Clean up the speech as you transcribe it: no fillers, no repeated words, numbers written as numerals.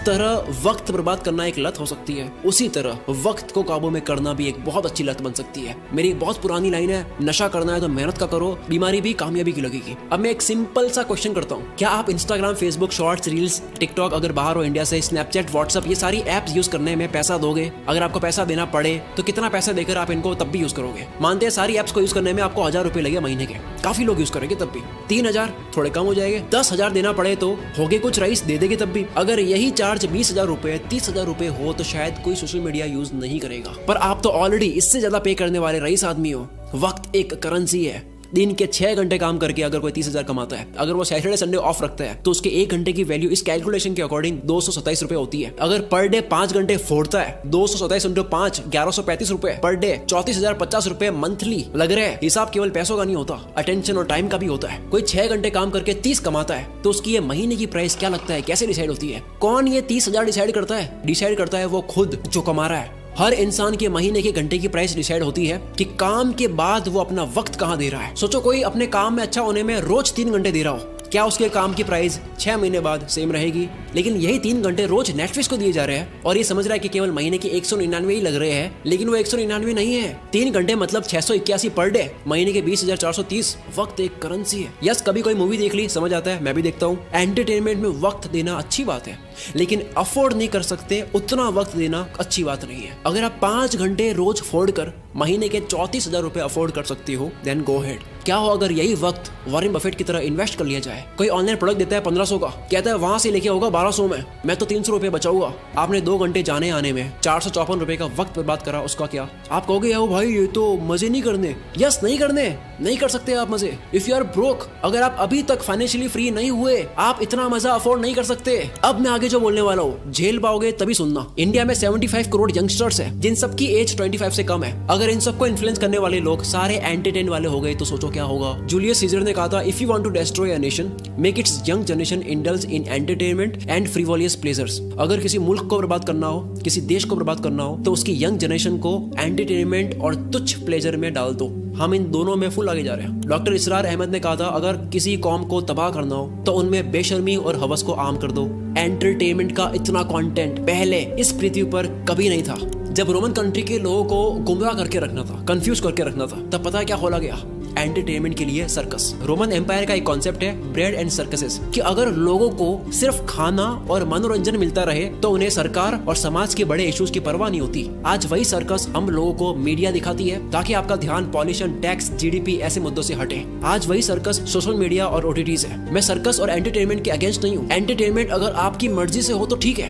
तरह वक्त बर्बाद करना एक लत हो सकती है, उसी तरह वक्त को काबू में करना भी एक बहुत अच्छी लत बन सकती है। मेरी एक बहुत पुरानी लाइन है, नशा करना है तो मेहनत का करो, बीमारी भी कामयाबी की लगेगी। अब मैं एक सिंपल सा क्वेश्चन करता हूँ, क्या आप Instagram, Facebook, shorts, reels, TikTok, अगर बाहर हो इंडिया से, स्नैपचैट, व्हाट्सएप, ये सारी एप्स यूज करने में पैसा दोगे? अगर आपको पैसा देना पड़े तो कितना पैसा देकर आप इनको तब भी यूज करोगे? मानते हैं सारी एप्स को यूज करने में आपको 1000 रुपए लगे महीने के, काफी लोग यूज करेंगे तब भी। 3000 थोड़े कम हो जाएंगे, 10,000 देना पड़े तो होगे कुछ रईस दे देंगे तब भी। अगर यही चार्ज 20,000 रुपए, 30,000 रुपए हो तो शायद कोई सोशल मीडिया यूज नहीं करेगा। पर आप तो ऑलरेडी इससे ज्यादा पे करने वाले रईस आदमी हो। वक्त एक करेंसी है। दिन के 6 घंटे काम करके अगर कोई 30,000 कमाता है, अगर वो सैटरडे संडे ऑफ रखता है तो उसके 1 घंटे की वैल्यू इस कैलकुलेशन के अकॉर्डिंग 227 रुपए होती है। अगर पर डे 5 घंटे फोड़ता है, 227 इंटू 5 1135 रुपए पर डे, 34,050 रुपए मंथली लग रहे हैं। हिसाब केवल पैसों का नहीं होता, अटेंशन और टाइम का भी होता है। कोई 6 घंटे काम करके 30 कमाता है तो उसकी ये महीने की प्राइस क्या लगता है, कैसे डिसाइड होती है? कौन ये 30,000 डिसाइड करता है? डिसाइड करता है वो खुद जो कमा रहा है। हर इंसान के महीने के घंटे की प्राइस डिसाइड होती है कि काम के बाद वो अपना वक्त कहाँ दे रहा है। सोचो कोई अपने काम में अच्छा होने में रोज 3 घंटे दे रहा हो, क्या उसके काम की प्राइस 6 महीने बाद सेम रहेगी? लेकिन यही 3 घंटे रोज नेटफ्लिक्स को दिए जा रहे हैं और ये समझ रहा है कि केवल महीने के 199 ही लग रहे हैं, लेकिन वो 199 नहीं है। 3 घंटे मतलब 681 पर डे, महीने के 20,430। वक्त एक करेंसी है। यस, कभी कोई मूवी देख ली, समझ आता है, मैं भी देखता हूँ। एंटरटेनमेंट में वक्त देना अच्छी बात है, लेकिन अफोर्ड नहीं कर सकते उतना वक्त देना अच्छी बात नहीं है। अगर आप 5 घंटे रोज फोड़ कर महीने के 34,000 रुपए अफोर्ड कर सकती हो, देन गो हेड। क्या हो अगर यही वक्त वॉरेन बफेट की तरह इन्वेस्ट कर लिया जाए? कोई ऑनलाइन प्रोडक्ट देता है 1500 का, कहता है वहां से लेके होगा 1200 में, मैं तो 300 रुपए बचाऊंगा। आपने 2 घंटे जाने आने में 454 रुपए का वक्त बर्बाद करा, उसका क्या? आप कहोगे यार भाई ये तो मजे नहीं करने। यस, नहीं करने, नहीं कर सकते आप मजे। इफ यू आर ब्रोक, अगर आप अभी तक फाइनेंशियली फ्री नहीं हुए, आप इतना मजा अफोर्ड नहीं कर सकते। अब मैं आगे जो बोलने वाला हूँ झेल पाओगे तभी सुनना। इंडिया में 75 करोड़ यंगस्टर्स है जिन सबकी एज 25 से कम है। अगर इन सबको इन्फ्लुएंस करने वाले लोग सारे एंटरटेन वाले हो गए तो सोचो क्या होगा। जूलियस सीजर ने कहा था, if you want to destroy a nation, make its young generation indulge in entertainment and frivolous pleasures. अगर किसी मुल्क को बर्बाद करना हो, किसी देश को बर्बाद करना हो, तो उसकी यंग जनरेशन को एंटरटेनमेंट और तुच्छ प्लेजर में डाल दो। हम इन दोनों में फुल आगे जा रहे हैं। डॉक्टर इसरार अहमद ने कहा था, अगर किसी कौम को तबाह करना हो तो उनमें बेशर्मी और हवस को आम कर दो। एंटरटेनमेंट का इतना कंटेंट पहले इस पृथ्वी पर कभी नहीं था। जब रोमन कंट्री के लोगों को गुमराह करके रखना था, कंफ्यूज करके रखना था, तब पता है क्या खोला गया? एंटरटेनमेंट के लिए सर्कस। रोमन एम्पायर का एक कॉन्सेप्ट है ब्रेड एंड सर्कसेस, कि अगर लोगों को सिर्फ खाना और मनोरंजन मिलता रहे तो उन्हें सरकार और समाज के बड़े इश्यूज की परवाह नहीं होती। आज वही सर्कस हम लोगों को मीडिया दिखाती है ताकि आपका ध्यान पॉल्यूशन, टैक्स, जीडीपी ऐसे मुद्दों से हटे। आज वही सर्कस सोशल मीडिया और ओटीटीज है। मैं सर्कस और एंटरटेनमेंट के अगेंस्ट नहीं हूँ। एंटरटेनमेंट अगर आपकी मर्जी से हो तो ठीक है।